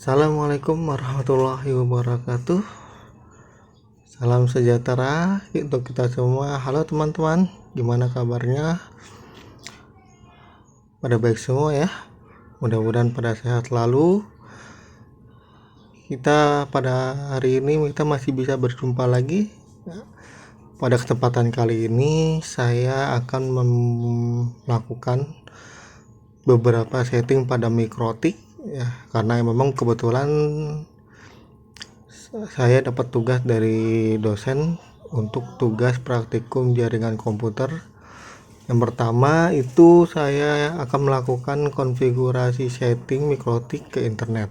Assalamualaikum warahmatullahi wabarakatuh. Salam sejahtera untuk kita semua. Halo teman-teman, gimana kabarnya? Pada baik semua ya. Mudah-mudahan pada sehat selalu. Kita pada hari ini kita masih bisa berjumpa lagi. Pada kesempatan kali ini saya akan melakukan beberapa setting pada Mikrotik ya, karena memang kebetulan saya dapat tugas dari dosen untuk tugas praktikum jaringan komputer. Yang pertama itu saya akan melakukan konfigurasi setting Mikrotik ke internet.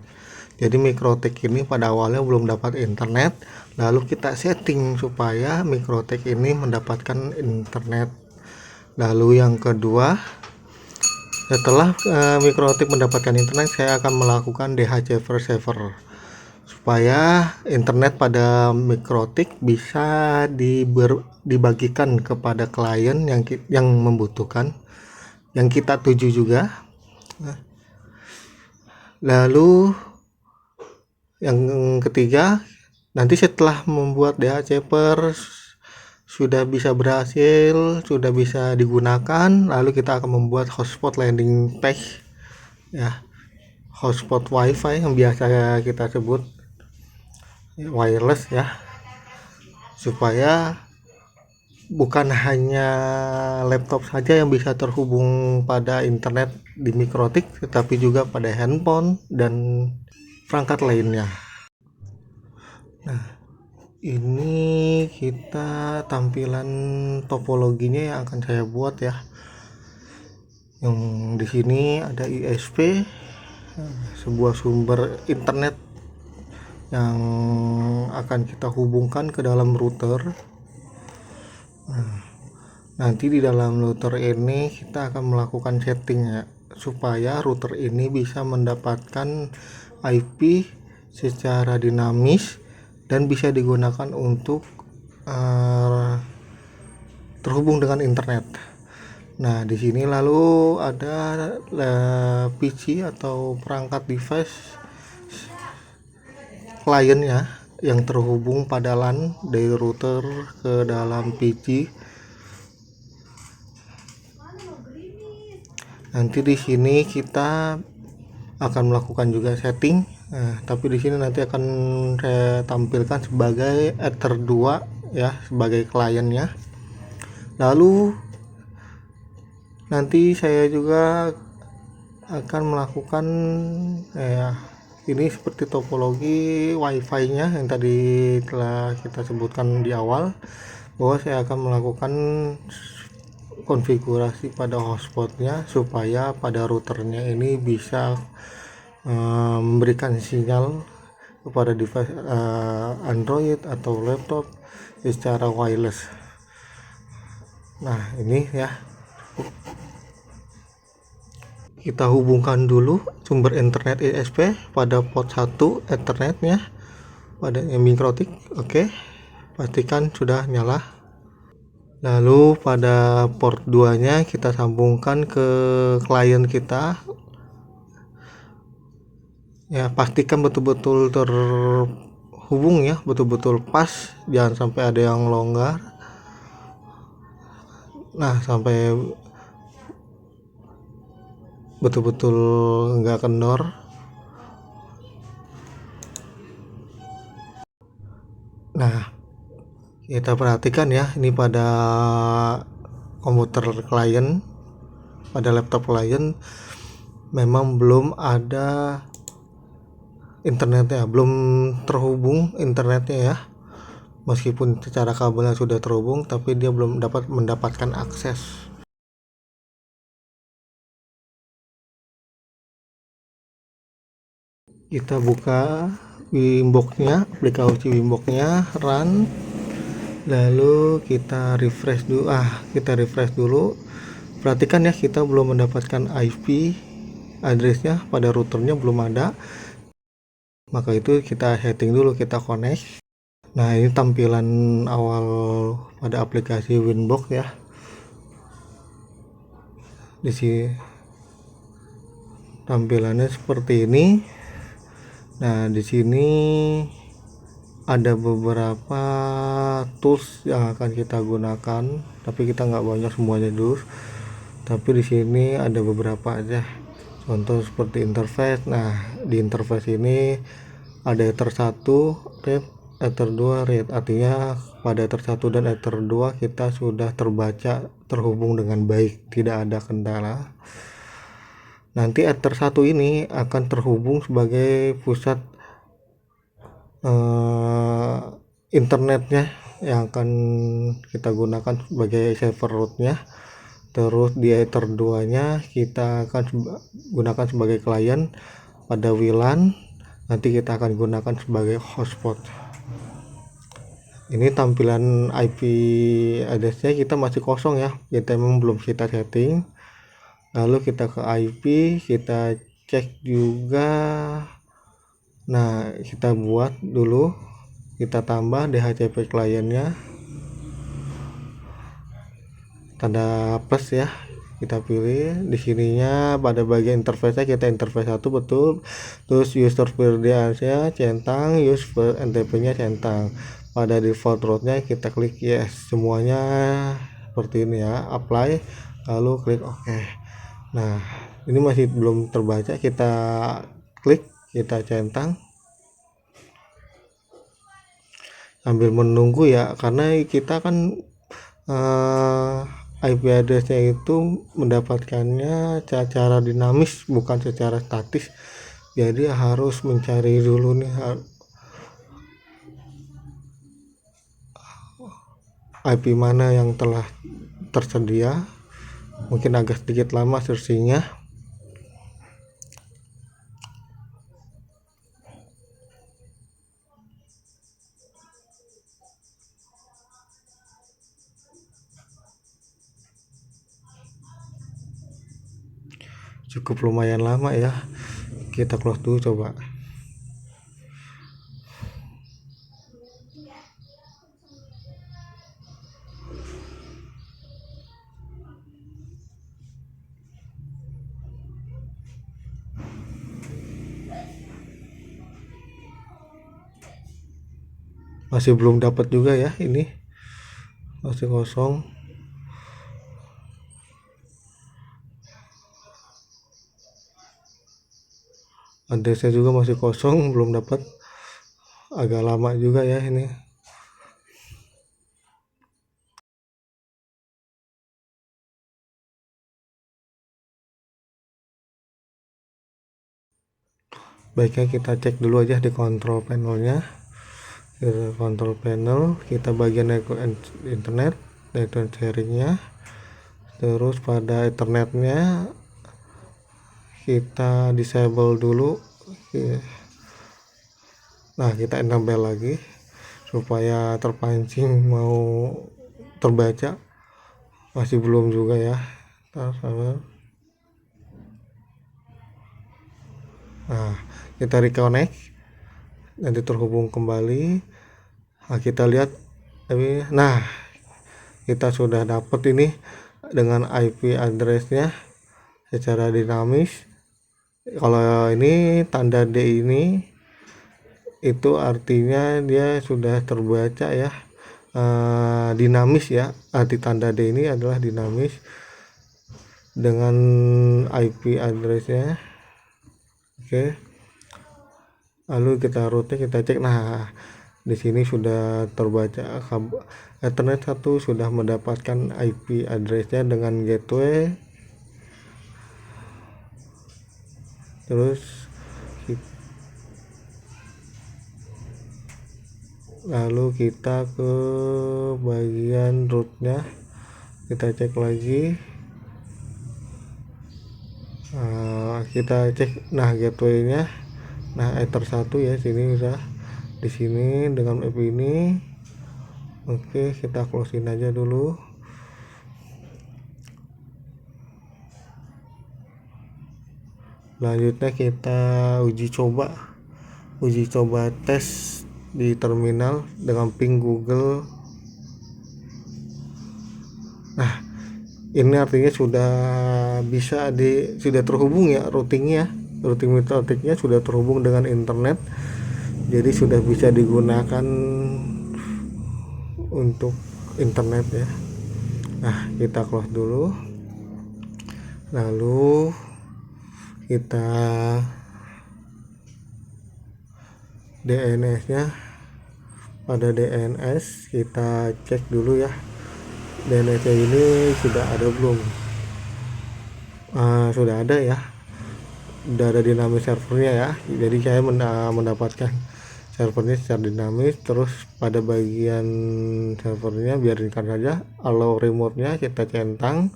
Jadi Mikrotik ini pada awalnya belum dapat internet, lalu kita setting supaya Mikrotik ini mendapatkan internet. Lalu yang kedua, setelah Mikrotik mendapatkan internet, saya akan melakukan DHCP server supaya internet pada Mikrotik bisa dibagikan kepada klien yang membutuhkan, yang kita tuju juga. Lalu yang ketiga, nanti setelah membuat DHCP sudah bisa berhasil, sudah bisa digunakan, lalu kita akan membuat hotspot landing page ya, hotspot wifi yang biasa kita sebut wireless ya, supaya bukan hanya laptop saja yang bisa terhubung pada internet di Mikrotik, tetapi juga pada handphone dan perangkat lainnya. Nah, ini kita tampilan topologinya yang akan saya buat ya. Yang di sini ada ISP, sebuah sumber internet yang akan kita hubungkan ke dalam router. Nanti di dalam router ini kita akan melakukan setting ya, supaya router ini bisa mendapatkan IP secara dinamis dan bisa digunakan untuk terhubung dengan internet. Nah, di sini lalu ada PC atau perangkat device kliennya yang terhubung pada LAN dari router ke dalam PC. Nanti di sini kita akan melakukan juga setting. Tapi di sini nanti akan saya tampilkan sebagai Ether 2 ya, sebagai kliennya. Lalu nanti saya juga akan melakukan ini seperti topologi wifi nya yang tadi telah kita sebutkan di awal, bahwa saya akan melakukan konfigurasi pada hotspotnya supaya pada routernya ini bisa memberikan sinyal kepada device Android atau laptop secara wireless. Nah, ini ya, kita hubungkan dulu sumber internet ISP pada port 1 ethernetnya pada Mikrotik. Oke, pastikan sudah nyala. Lalu pada port 2 nya kita sambungkan ke klien kita ya, pastikan betul-betul terhubung ya, betul-betul pas, jangan sampai ada yang longgar. Nah, sampai betul-betul enggak kendor. Nah, kita perhatikan ya, ini pada komputer klien, pada laptop klien memang belum ada internetnya, belum terhubung internetnya ya. Meskipun secara kabelnya sudah terhubung, tapi dia belum dapat mendapatkan akses. Kita buka Wimbox-nya, aplikasi Wimbox-nya, run, lalu kita refresh dulu. Perhatikan ya, kita belum mendapatkan IP addressnya, pada routernya belum ada, maka itu kita setting dulu, kita connect. Nah, ini tampilan awal pada aplikasi Winbox ya. Di sini tampilannya seperti ini. Nah, di sini ada beberapa tools yang akan kita gunakan, tapi kita nggak banyak semuanya dulu. Tapi di sini ada beberapa aja. Contoh seperti interface. Nah, di interface ini ada Ether 1 read, Ether 2 read. Artinya pada Ether 1 dan Ether 2 kita sudah terbaca, terhubung dengan baik, tidak ada kendala. Nanti Ether 1 ini akan terhubung sebagai pusat internetnya yang akan kita gunakan sebagai server rootnya. Terus di Ether 2 nya kita akan gunakan sebagai klien pada WLAN. Nanti kita akan gunakan sebagai hotspot. Ini tampilan IP address-nya kita masih kosong ya, kita memang belum kita setting. Lalu kita ke IP, kita cek juga. Nah, kita buat dulu, kita tambah DHCP kliennya, tanda plus ya, kita pilih. Di sininya pada bagian interface-nya kita interface 1 betul, terus user credentials-nya centang, user NTP-nya centang. Pada default route-nya kita klik yes, semuanya seperti ini ya, apply, lalu klik OK. Nah, ini masih belum terbaca, kita klik, kita centang sambil menunggu ya, karena kita kan IP address-nya itu mendapatkannya secara dinamis, bukan secara statis. Jadi harus mencari dulu nih IP mana yang telah tersedia. Mungkin agak sedikit lama searchingnya. Cukup lumayan lama ya. Kita close dulu coba. Masih belum dapat juga ya, ini masih kosong. Addressnya juga masih kosong, belum dapat, agak lama juga ya ini. Baiknya kita cek dulu aja di control panelnya. Di control panel kita bagian internet, network sharingnya. Terus pada ethernetnya kita disable dulu. Nah, kita enable lagi supaya terpancing mau terbaca. Masih belum juga ya. Nah, kita reconnect, nanti terhubung kembali. Nah, kita lihat, nah kita sudah dapat ini dengan IP address-nya secara dinamis. Kalau ini tanda D ini itu artinya dia sudah terbaca ya, dinamis ya. Arti tanda D ini adalah dinamis dengan IP address-nya. Oke. Lalu kita route kita cek. Nah, di sini sudah terbaca, Ethernet 1 sudah mendapatkan IP address-nya dengan gateway. Terus lalu kita ke bagian root-nya, kita cek lagi. Kita cek, nah gateway-nya, nah Ether 1 ya, sini udah di sini dengan IP ini. Oke, kita close-in aja dulu. Selanjutnya kita uji coba tes di terminal dengan ping Google. Nah, ini artinya sudah bisa sudah terhubung ya routingnya. routing metodiknya sudah terhubung dengan internet, jadi sudah bisa digunakan untuk internet ya. Nah, kita close dulu, lalu kita DNS nya. Pada DNS kita cek dulu ya, DNS nya ini sudah ada belum. Sudah ada ya, sudah ada dinamis servernya ya. Jadi saya mendapatkan servernya secara dinamis. Terus pada bagian servernya biarkan saja, allow remote nya kita centang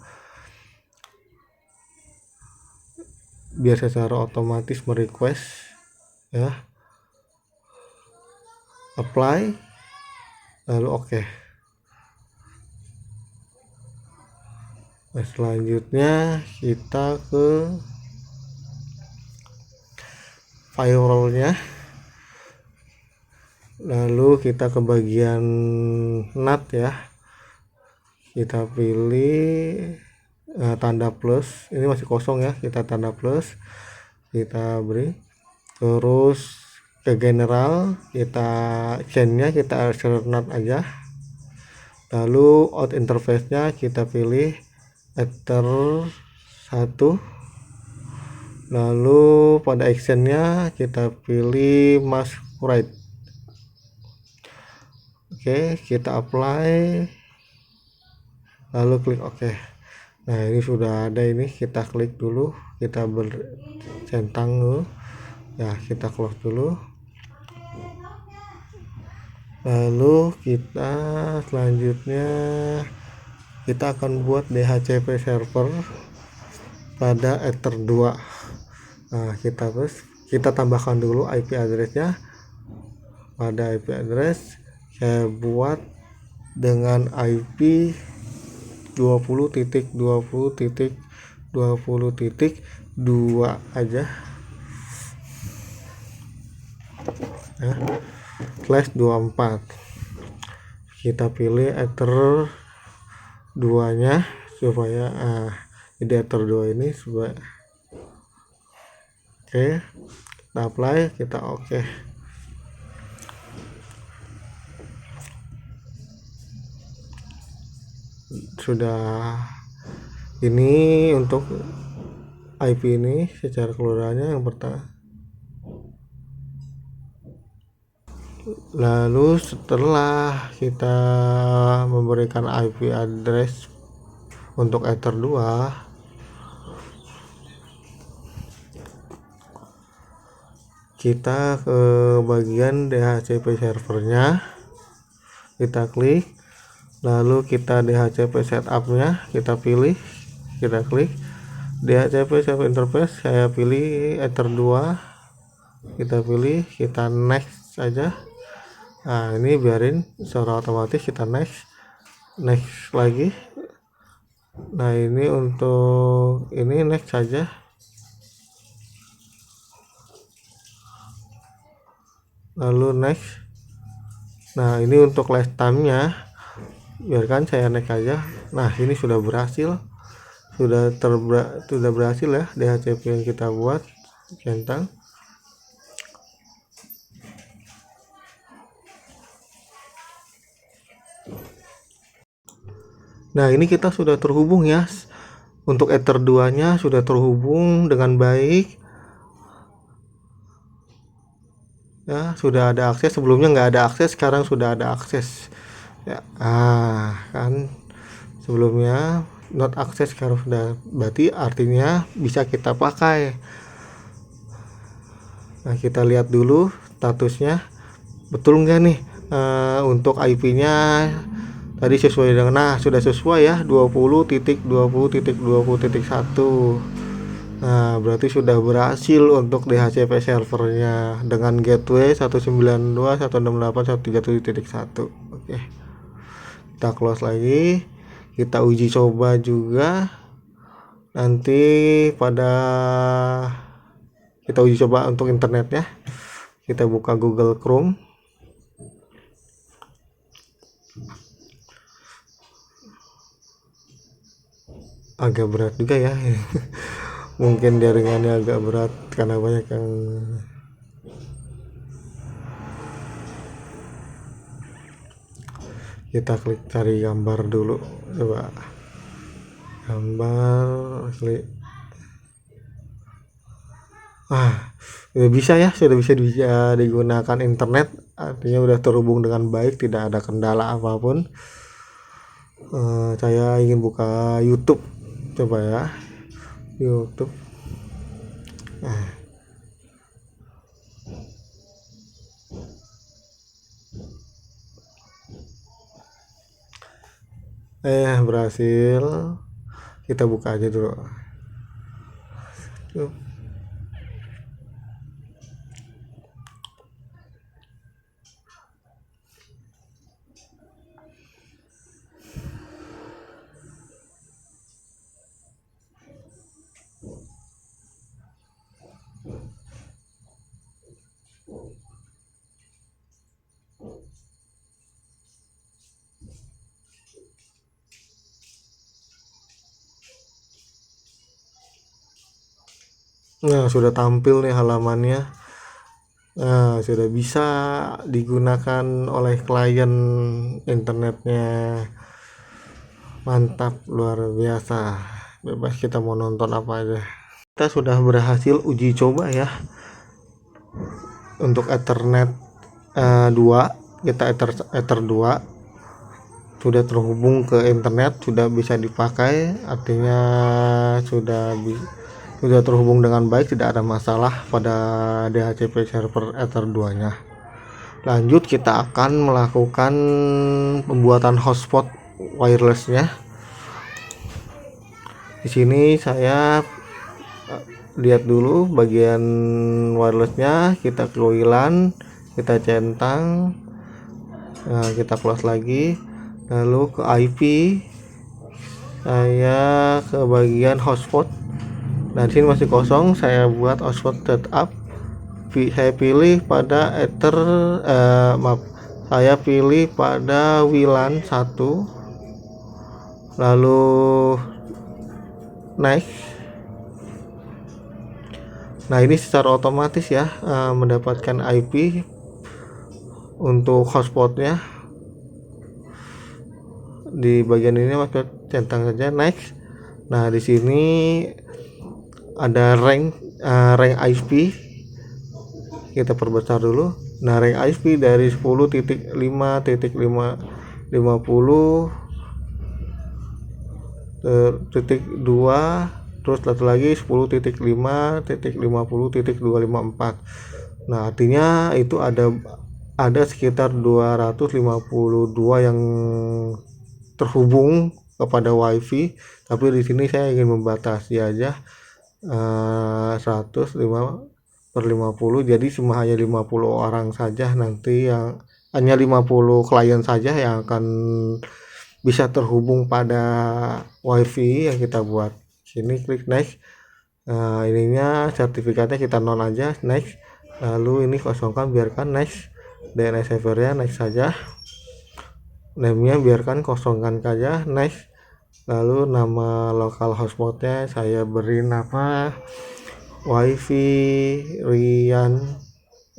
biar secara otomatis merequest ya, apply, lalu oke. Nah, selanjutnya kita ke firewallnya, lalu kita ke bagian NAT ya, kita pilih tanda plus, ini masih kosong ya, kita tanda plus, kita beri, terus ke general kita chainnya kita alternate aja, lalu out interface nya kita pilih ether 1, lalu pada actionnya kita pilih masquerade. Oke, kita apply, lalu klik oke. Nah, ini sudah ada, ini kita klik dulu, kita bercentang dulu ya, kita close dulu, lalu kita selanjutnya kita akan buat DHCP server pada ether 2. Nah, kita tambahkan dulu IP address-nya. Pada IP address saya buat dengan IP 20.20.20.2 aja ya, /24. Kita pilih ether 2 nya supaya jadi ether 2 ini supaya oke, kita apply, kita oke. Sudah, ini untuk IP ini secara keseluruhannya yang pertama. Lalu setelah kita memberikan IP address untuk ether 2, kita ke bagian DHCP servernya, kita klik, lalu kita DHCP setup-nya kita pilih, kita klik DHCP server interface, saya pilih ether 2, kita pilih, kita next saja. Nah, ini biarin secara otomatis, kita next lagi. Nah, ini untuk ini next saja, lalu next. Nah, ini untuk lifetime nya biarkan saya next aja. Nah, ini sudah berhasil, sudah berhasil ya DHCP yang kita buat, centang. Nah, ini kita sudah terhubung ya, untuk ether 2 nya sudah terhubung dengan baik ya, sudah ada akses. Sebelumnya nggak ada akses, sekarang sudah ada akses ya. Kan sebelumnya not akses, sekarang sudah, berarti artinya bisa kita pakai. Nah, kita lihat dulu statusnya betul nggak nih, untuk IP nya tadi sesuai dengan, nah sudah sesuai ya, 20.20.20.1. Nah, berarti sudah berhasil untuk DHCP servernya dengan gateway 192.168.137.1. Oke, kita close lagi, kita uji coba juga nanti kita uji coba untuk internetnya. Kita buka Google Chrome, agak berat juga ya mungkin jaringannya agak berat karena banyak yang kita klik cari gambar dulu, coba gambar, klik sudah bisa digunakan internet, artinya udah terhubung dengan baik, tidak ada kendala apapun. Saya ingin buka YouTube, coba ya, YouTube. Berhasil. Kita buka aja dulu. Nah, sudah tampil nih halamannya. Nah, sudah bisa digunakan oleh klien internetnya. Mantap, luar biasa. Bebas kita mau nonton apa aja. Kita sudah berhasil uji coba ya untuk Ethernet 2. Kita Ether 2 sudah terhubung ke internet, sudah bisa dipakai, artinya sudah terhubung dengan baik, tidak ada masalah pada DHCP server Ether 2 nya. Lanjut, kita akan melakukan pembuatan hotspot wirelessnya. Di sini saya lihat dulu bagian wirelessnya, kita ke WLAN, kita centang, kita close lagi, lalu ke IP, saya ke bagian hotspot. Nah, di sini masih kosong, saya buat hotspot setup. Saya pilih pada saya pilih pada WLAN 1, lalu next. Nah, ini secara otomatis ya mendapatkan IP untuk hotspotnya. Di bagian ini maka centang saja next. Nah, di sini ada rank IP, kita perbesar dulu. Nah, rank IP dari 10.5.50 .2, terus satu lagi 10.5.50.254. Nah, artinya itu ada sekitar 252 yang terhubung kepada WiFi, tapi di sini saya ingin membatasi aja 105/50, jadi cuma hanya 50 orang saja, nanti yang hanya 50 klien saja yang akan bisa terhubung pada WiFi yang kita buat. Sini klik next. Ininya sertifikatnya kita non aja, next. Lalu ini kosongkan, biarkan next. DNS servernya next saja. Name-nya biarkan kosongkan saja, next. Lalu nama lokal hotspotnya saya beri nama WiFi Rian.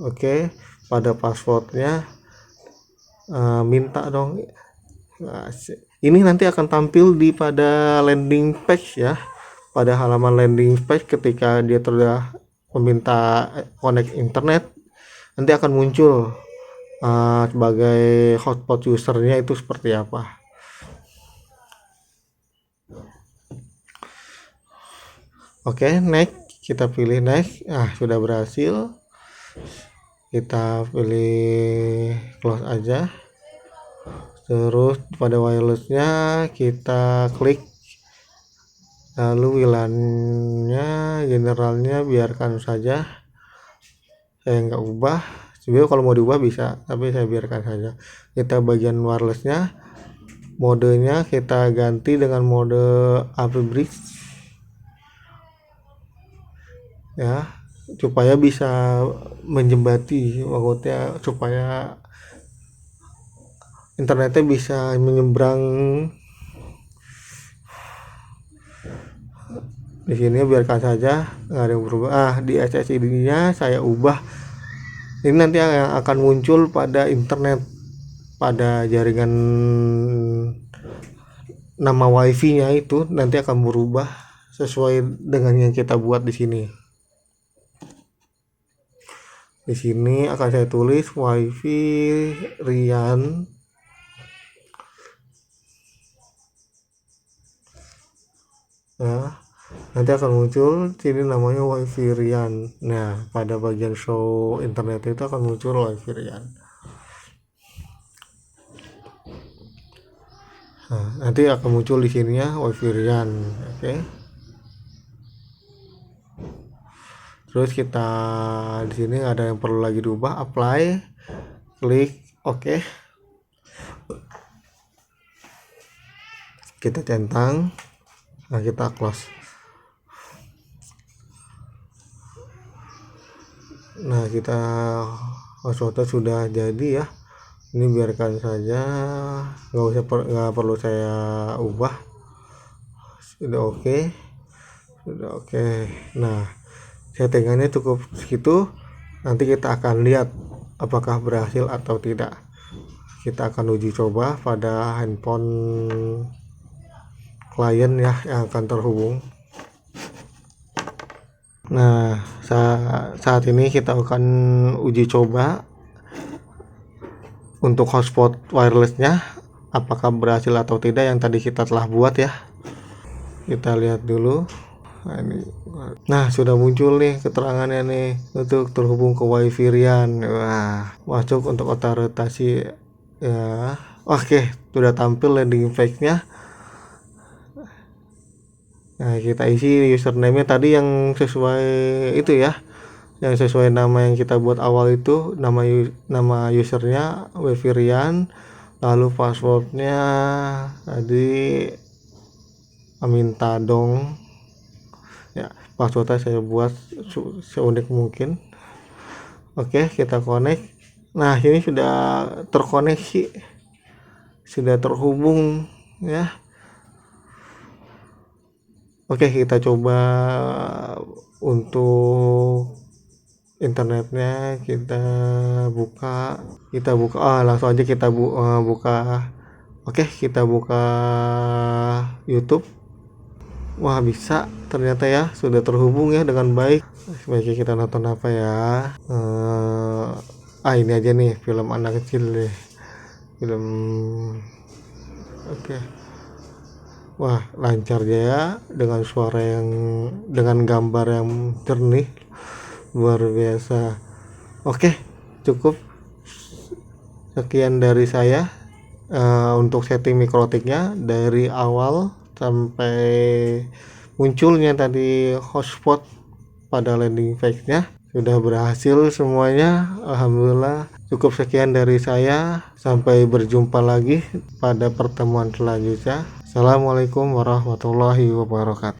Oke. Pada passwordnya minta dong. Nah, ini nanti akan tampil pada landing page ya, pada halaman landing page. Ketika dia sudah meminta connect internet, nanti akan muncul sebagai hotspot usernya itu seperti apa. Oke, next, kita pilih next. Sudah berhasil, kita pilih close aja. Terus pada wirelessnya kita klik, lalu WLAN-nya generalnya biarkan saja, saya nggak ubah. Sebenarnya kalau mau diubah bisa, tapi saya biarkan saja. Kita bagian wirelessnya, modenya kita ganti dengan mode AP bridge ya, supaya bisa menjembati, maksudnya supaya internetnya bisa menyeberang Di sini biarkan saja, nggak ada yang berubah. Di SSID-nya saya ubah. Ini nanti yang akan muncul pada internet, pada jaringan nama wifi-nya itu nanti akan berubah sesuai dengan yang kita buat di sini. Di sini akan saya tulis wifi Rian. Nah, nanti akan muncul sini namanya wifi Rian. Nah, pada bagian show internet itu akan muncul wifi Rian. Nah, nanti akan muncul di sininya wifi Rian. Oke. Terus kita di sini ada yang perlu lagi diubah, apply, klik oke. Kita centang. Nah, kita close. Nah, kita hotspot sudah jadi ya. Ini biarkan saja, nggak perlu saya ubah. Sudah oke. Nah, settingannya cukup segitu. Nanti kita akan lihat apakah berhasil atau tidak. Kita akan uji coba pada handphone klien ya yang akan terhubung. Nah, saat ini kita akan uji coba untuk hotspot wirelessnya apakah berhasil atau tidak yang tadi kita telah buat ya. Kita lihat dulu. Nah, sudah muncul nih keterangannya nih untuk terhubung ke wifi Rian. Wah, masuk untuk otorisasi ya. Oke, sudah tampil landing page-nya. Nah, kita isi username-nya tadi yang sesuai itu ya, yang sesuai nama yang kita buat awal itu, nama usernya wifi Rian, lalu passwordnya tadi minta dong ya, passwordnya saya buat seunik mungkin. Oke, kita connect. Nah, ini sudah terkoneksi, sudah terhubung ya. Oke, kita coba untuk internetnya, kita buka langsung aja kita buka. Oke, kita buka YouTube. Wah, bisa ternyata ya, sudah terhubung ya dengan baik. Sebaiknya kita nonton apa ya, ini aja nih, film anak kecil deh, film. Oke. Wah, lancar ya, dengan suara yang, dengan gambar yang jernih, luar biasa. Oke, cukup sekian dari saya untuk setting mikrotiknya dari awal sampai munculnya tadi hotspot pada landing page-nya sudah berhasil semuanya. Alhamdulillah. Cukup sekian dari saya, sampai berjumpa lagi pada pertemuan selanjutnya. Assalamualaikum warahmatullahi wabarakatuh.